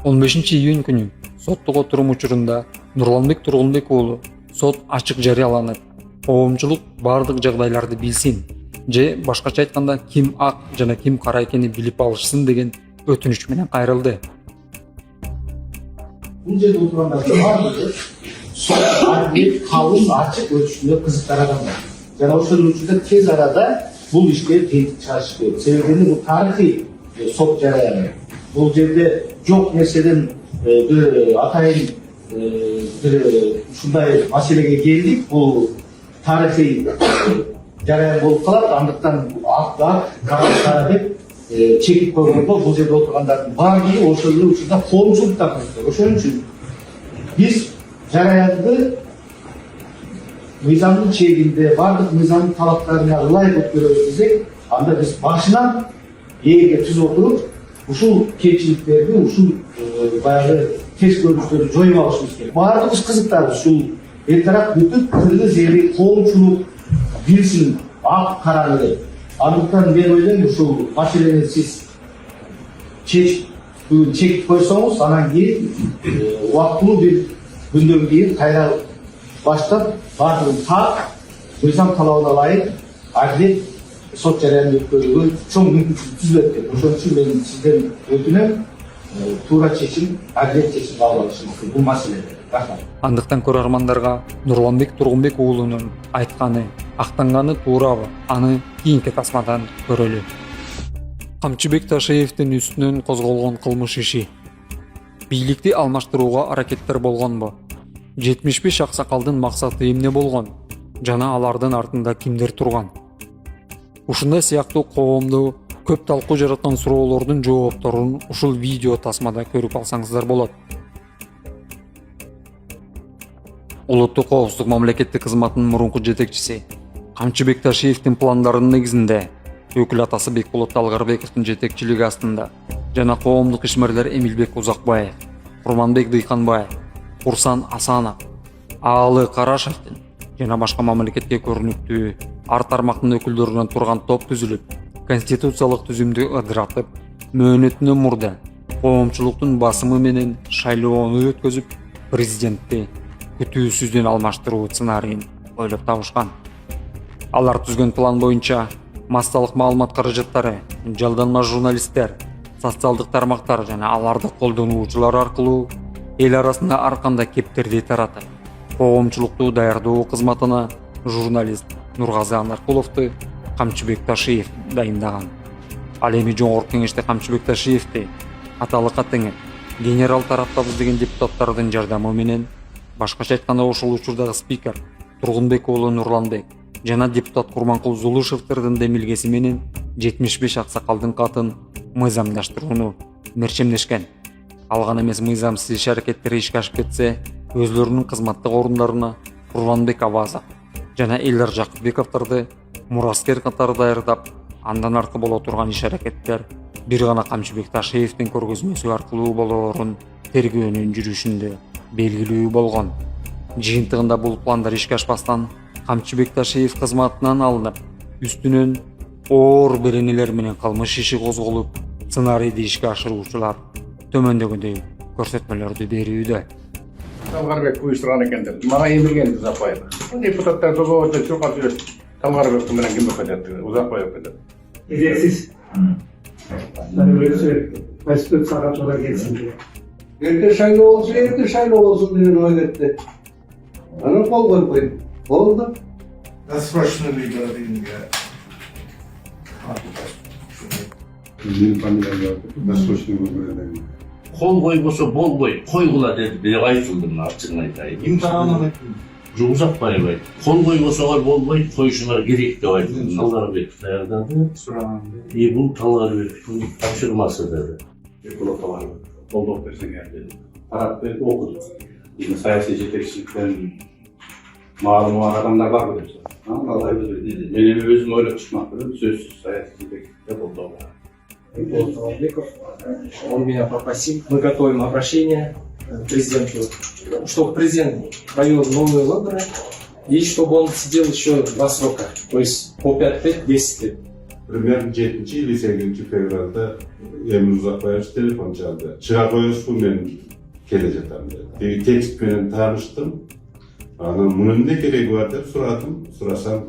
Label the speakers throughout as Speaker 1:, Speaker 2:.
Speaker 1: 15-июнь күнү соттук отурум учурунда Нурланбек Тургунбек уулу сот ачык жарыяланып, коомчулук бардык жагдайларды билсин же башкача айтканда ким ак жана ким кара экенин билип алышсын деген өтүнүч менен кайрылды.
Speaker 2: Бул жерде отургандардын баардыгы сот адилет калыс ачык өтүшүндө кызык карагандар. Жана ошол учурда тез арада бул ишке тетик чыгарыш керек. Себеби бул тарыхый сот жарыяны. Бул жерде жок нерседен бир атайын бир ушундай маселеге келдик. Бул тарыхый жарыян болуп калат. Андыктан кара деп чекип койгондо бул жерде отургандардын баардыгы ошол эле учурда коомчулук тапкыр. Ошон үчүн биз жараянды мыйзамдын чегинде бардык мыйзамдын талаптарына ылайык өткөрөбүз десек, анда биз башынан ээге түз отуруп ушул кемчиликтерди, ушул баягы терс көрүнүштөрдү жоюп алышыбыз керек. Баардыгыбыз кызыктабыз ушул эртарак бүтүп тилди зери коомчулук билсин ак караны деп. Андыктан мен ойлойм, ушул маселени сиз чекип койсоңуз, анан кийин убактылуу бир күндөн кийин кайра баштап баардыгын так мыйзам талабына ылайык адилет сот жарыянын өткөрүүгө чоң мүмкүнчүлүк түзүлөт деп. Ошон үчүн мен сизден өтүнөм, туура чечим, адилет чечим кабыл алышыңызды бул маселеде. Рахмат.
Speaker 1: Андыктан көрөрмандарга Нурланбек Тургунбек уулунун айтканы, актанганы туурабы? Аны кийинки тасмадан көрөлү. Камчыбек Ташиевдин үстүнөн козголгон кылмыш иши. Бийликти алмаштырууга аракеттер болгонбу? 75 аксакалдын максаты эмне болгон? Жана алардын артында кимдер турган? Ушундай сыяктуу коомду көп талкуу жараткан суроолордун жоопторун ушул видео тасмада көрүп алсаңыздар болот. Улуттук коопсуздук мамлекеттик кызматынын мурунку жетекчиси Камчыбек Ташиевдин пландарынын негизинде өкүл атасы Бекболот Талгарбековдун жетекчилиги астында жана коомдук ишмерлер Эмилбек Узакбаев, Курманбек Дыйканбаев, Курсан Асанов, Аалы Карашевдин жана башка мамлекетке көрүнүктүү ар тармактын өкүлдөрүнөн турган топ түзүлүп, конституциялык түзүмдү ыдыратып, мөөнөтүнөн мурда коомчулуктун басымы менен шайлоону өткөзүп, президентти күтүүсүздөн алмаштыруу сценарийин ойлоп табышкан. Алар түзгөн план боюнча массалык маалымат каражаттары, жалданма журналисттер, социалдык тармактар жана аларды колдонуучулар аркылуу эл арасында ар кандай кептерди таратып, коомчулукту даярдоо кызматына журналист Нургазы Анаркуловду Камчыбек Ташиев дайындаган. Ал эми Жоңгорку кеңеште Камчыбек Ташиевди аталыкка теңеп, генерал тараптабыз деген депутаттардын жардамы менен, башкача айтканда ошол учурдагы спикер Тургунбек уулу Нурланбек жана депутат Курманкул Зулушевдердин демилгеси менен 75 аксакалдын катын мыйзамдаштырууну мерчемдешкен. Алган эмес мыйзамсыз иш аракеттери ишке ашып кетсе, өзлөрүнүн кызматтык орундарына Курманбек Авазов жана Элдар Жакыпбековдорду мураскер катары даярдап, андан аркы боло турган иш аракеттер бир гана Камчыбек Ташиевдин көргөзмөсү аркылуу болоорун тергөөнүн жүрүшүндө белгилүү болгон. Жыйынтыгында бул пландар ишке ашпастан Камчыбек Ташиев кызматынан алынып, үстүнөн оор беренелер менен кылмыш иши козголуп, сценарийди ишке ашыруучулар төмөндөгүндөй көрсөтмөлөрдү берүүдө.
Speaker 3: Талгарбек уюштурган экендер. Мага эмилген Узакбаев. Депутаттар тобо чуркап жүрөт. Талгарбек менен ким өкөтөт? Узакбаев өкөтөт.
Speaker 4: Gereksiz. Konstitüsiyona sonra gelsin diye.
Speaker 5: Erken şayloo olsun diye oi etdi. Ana kol koyup oldu.
Speaker 2: Досрочно легализм.
Speaker 6: Bizim familiyalar досрочный выборы.
Speaker 7: Kol koybosa bol koy, koygula dedi. Bir aytıldım açığını aytayım.
Speaker 2: Kim tarafından aytıldı?
Speaker 7: Uzakbay bay. Kol koybosa bol koy, koyuşular gerek de aytıldım. Talgarbek dayandı. Bu Talgarbek'in kaçırması dedi.
Speaker 6: Bekbолот Талгарбек. Koldak versen geldi. Tarafları okudu. Bizim siyasi жетекçilikten malum adamlar var mı diyorsun? Vallahi dedi. Benim özüm öyle çıkmaktır. Sözsüz siyasi жетекçilikte oldu.
Speaker 4: Он меня попросил, мы готовим обращение к президенту, чтобы президент провел новые выборы и чтобы он сидел еще 2 срока, то есть по 5 лет, 10 лет.
Speaker 6: Примерно 7 или 8 fevralda Emre Uzakbayevich telefon çaldı. Çığa koyuyorsun ben geleceğim dedi. Tekst bilen tanıştım. Anam bunun ne gereği var dep suradım. Surasam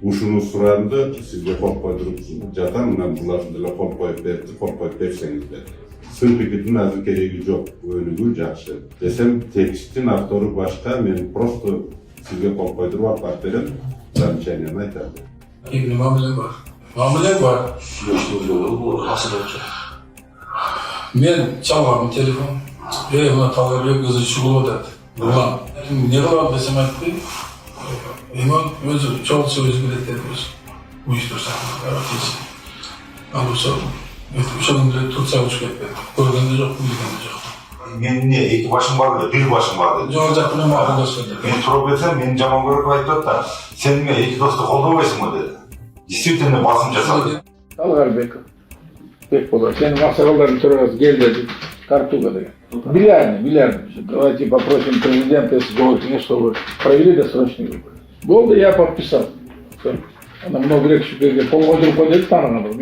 Speaker 6: uşunu surandı sizge kol koydurup jatan men bularında kol koyup berdi, kol koyup berseniz dedi. Sınıfıkıtın azı gereği yok. Ölügü жақсы. Desem tekstin aktoru başka, men просто sizge kol koydurup apart berem. Замечанияны айтады.
Speaker 8: Endi mamlak var. Mamlak var. Men çalgam telefon. Buna talabı kızı şugul dedi. Ulan ne kadar desem aytdı. Eman özü çok söz bileti ediyoruz. Uyuştursa. Evet hiç. Alırsa. Uşağın bile tutsa uçuk etmedi. Görgende yok, bilgende yok.
Speaker 9: Men ne iki başım vardı, bir başım vardı.
Speaker 8: Жол bilen mağdur söyledi.
Speaker 9: Men turup etsem, men жаман көрүп айтып да, sen me iki dostу колдобойсуңбу dedi. Действительно басым жасады.
Speaker 3: Талгарбеков. Бек болот. Сенин максагалдардын төрагасы кел деди. Тартууга деген. Миллиардный. Давайте попросим президента, если жол кеңеш, чтобы провели досрочный выбор. Болды, я подписал. Ана много грек шүкерге кол койдуруп кой деди, тааныган бол.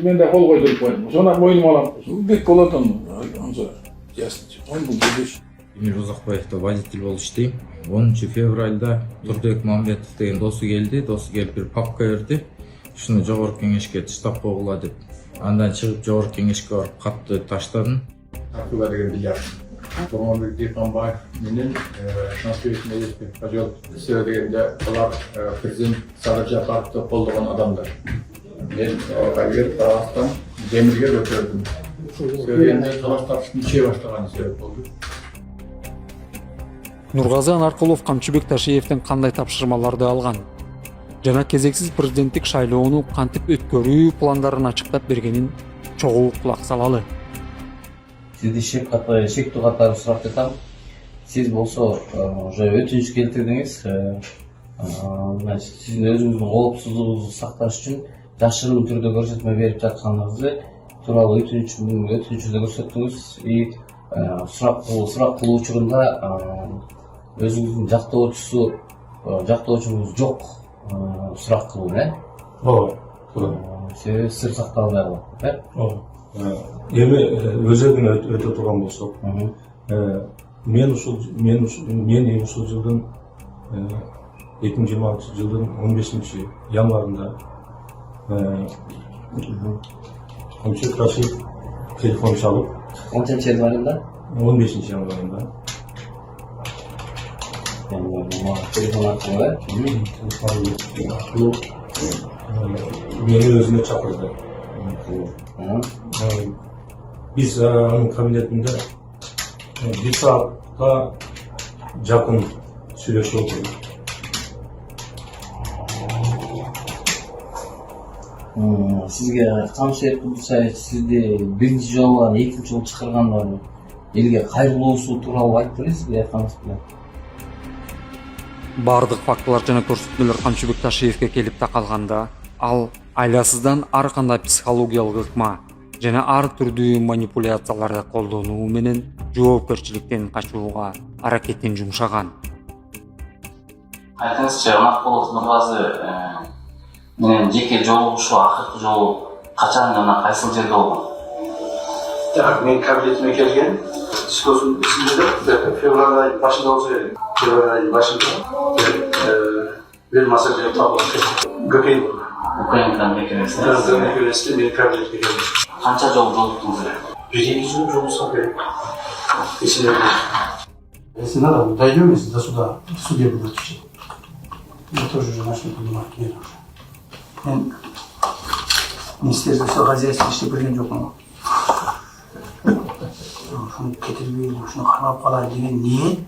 Speaker 3: Мен да кол койдуруп койдум. Ошону мойнума алам. Бек болот онсо. Ясно. Он бул будущий.
Speaker 10: Эмир Узакбаевда водитель болуп иштейм. 10 февралда Турдыбек Мамбетов деген досу келди. Досу келип бир папка берди. Ушуну жогорку кеңешке таштап койгула деп. Андан чыгып жогорку кеңешке барып катты таштадым.
Speaker 3: Тартууга деген билет. Тургунбек Дыйканбаев менен Насыбек Медетбек Кажол сире дегенде алар президент Садыр Жапаровду колдогон адамдар. Мен Кайгер тарастан Демирге көтөрдүм. Сиренде талаш тартыштын иче баштаганы себеп болду.
Speaker 1: Нургазы Анаркулов Камчыбек Ташиевдин кандай тапшырмаларды алган жана кезексиз президенттик шайлоону кантип өткөрүү пландарын ачыктап бергенин чогуу кулак салалы.
Speaker 11: Сизди шектүү катары сурап жатам. Сиз болсо уже өтүнүч келтирдиңиз. Сиздин өзүңүздүн коопсуздугуңузду сакташ үчүн жашырын түрдө көрсөтмө берип жатканыңызды тууралуу өтүнүчүндө көрсөттүңүз. Сурак кылуу учурунда өзүңүздүн жактоочуңуз жок сурак кылуу,
Speaker 12: Ооба.
Speaker 11: Себеби сыр сакталбай калат,
Speaker 12: Ооба. Эми өзөгүнө өтө турган болсок, мен ушул жылдын 2026 жылдын 15 январында Камчыбек Ташиев телефон чалып,
Speaker 11: Канчанчы январында?
Speaker 12: 15 январында.
Speaker 11: Телефон аркылуу,
Speaker 12: Мени өзүнө чакырды. Биз анын кабинетинде бир саатка жакын сүйлөшүп отурдук.
Speaker 11: Сизге Камчыбек Кудусаевич сизди биринчи жолу, экинчи жолу чакырганда элге кайрылуусу тууралуу айтып бересизби, айтканыңыз менен?
Speaker 1: Бардык фактылар жана көрсөтмөлөр Камчыбек Ташиевке келип такалганда, ал айласыздан ар кандай психологиялык ыкма жана ар түрдүү манипуляцияларды колдонуу менен жоопкерчиликтен качууга аракетин жумшаган.
Speaker 13: Айтыңызчы, Анаркулов Нургазы менен жеке жолугушуу акыркы жолу качан жана кайсыл жерде болгон?
Speaker 2: Так, мен кабинетиме келген, дискуссиянын ичинде февраль айынын башында болсо керек. Февраль айынын башында бир маселе табылып Gökay'ın mekaniğinde benim kabiliyetime geldi.
Speaker 13: Kança жол жолуктуңуз эле?
Speaker 2: Birinci yıl жолугусак керек. Если надо, дойдем, если до суда, в суде буду отвечать. Я тоже уже начну понимать, нет уже. Мен Министерство хозяйства иштеп берген жокмун. Ушуну кетирбей, ушуну кармап калайын деген ниет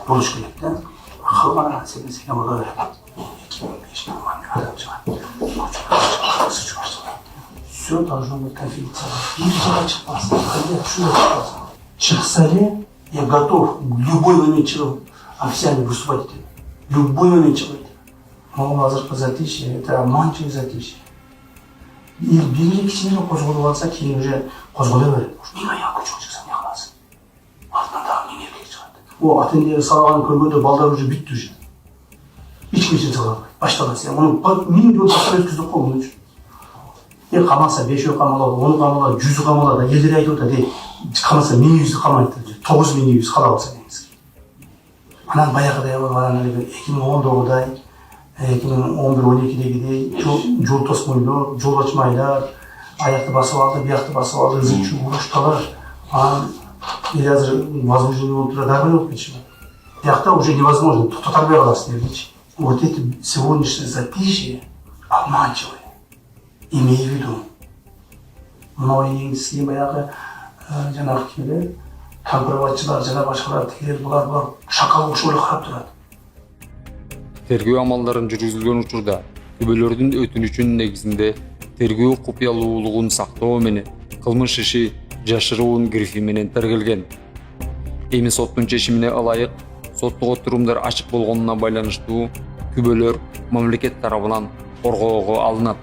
Speaker 2: болуш керек да. Акылга секен боло берет. Все должно быть конфиденциально. Ничего чыкпасын. Чыкса ли, я готов в любой момент официально выступать. Любой момент чыгат. Могу азыркы затишье, это обманчивое затишье. И биринчи кичине козголуп алса, кийин уже козголо берет. Мен аяк чыгып чыксам не кыласың? Артынан дагы эмне эркек чыгат. О, ата-энеге салганын көргөндө балдар уже бүттү уже. Эч кимсе сала албайт. Баштаган сен. Муну миң жолу баштап өткөздүк го муну үчүн. Қамаса 5 ой қамалады, 10 қамалады, 100 қамалады, елдер айтып отыр, қамаса 1100 қамайды, 9200 қала болса дейміз. Анан баяғыдай болған 2010-дай, 2011-12-дегідей жол тосмайлар, жол açмайлар, аяқты басып алды, бияқты басып алды, ызычу ұрышталар. Анан или азыр возможно болып тұра дабыл болып кетші. Бияқта уже невозможно, тоқтатарбай қаласың дегенше. Вот эти сегодняшние затишье обманчивые. Имей в виду. Мынау еңдісіне баяғы жаңағы келе, компроватчылар, жаңа башқалар тегер бұлар шақал ұшылы қарап тұрады.
Speaker 1: Тергөө амалдарын жүргүзүлгөн учурда күбөлөрдүн өтүнүчүнүн негизинде тергөө купуялуулугун сактоо менен кылмыш иши жашыруун грифи менен тергелген. Эми соттун чечимине ылайык соттук отурумдар ачык болгонуна байланыштуу күбөлөр мамлекет тарабынан коргоого алынат.